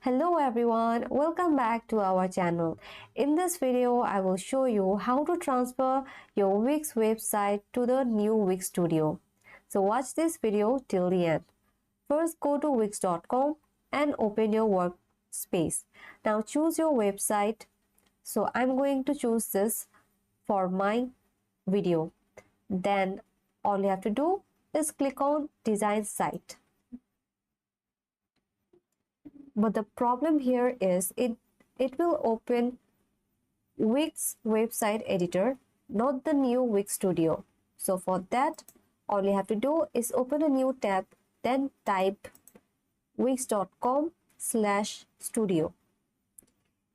Hello everyone, welcome back to our channel. In this video, I will show you how to transfer your Wix website to the new Wix Studio. So watch this video till the end. First go to wix.com and open your workspace. Now choose your website. So I'm going to choose this for my video. Then all you have to do is click on design site. But the problem here is it will open Wix website editor, not the new Wix Studio. So for that, all you have to do is open a new tab, then type wix.com/studio,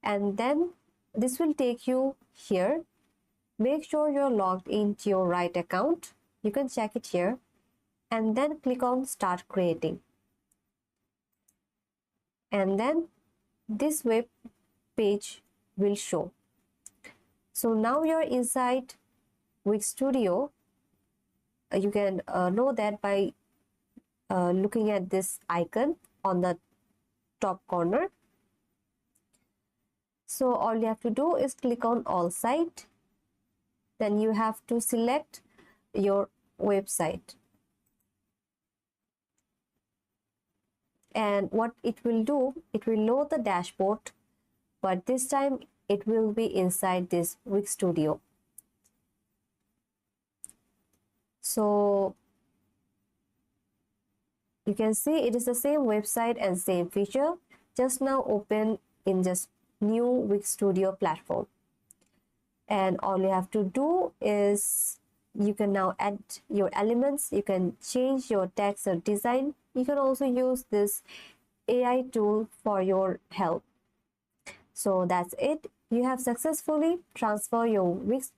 and then this will take you here. Make sure you're logged into your right account. You can check it here, and then click on start creating. And then this web page will show. So now you're inside Wix Studio. You can know that by looking at this icon on the top corner. So all you have to do is click on all site. Then you have to select your website. And what it will do, it will load the dashboard, but this time it will be inside this Wix Studio. So you can see it is the same website and same feature, just now open in just new Wix Studio platform. And all you have to do is you can now add your elements, you can change your text or design. You can also use this AI tool for your help. So that's it. You have successfully transferred your Wix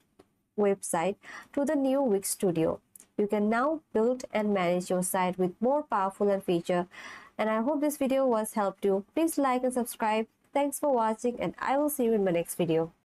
website to the new Wix Studio. You can now build and manage your site with more powerful and feature. And I hope this video was helped you. Please like and subscribe. Thanks for watching, and I will see you in my next video.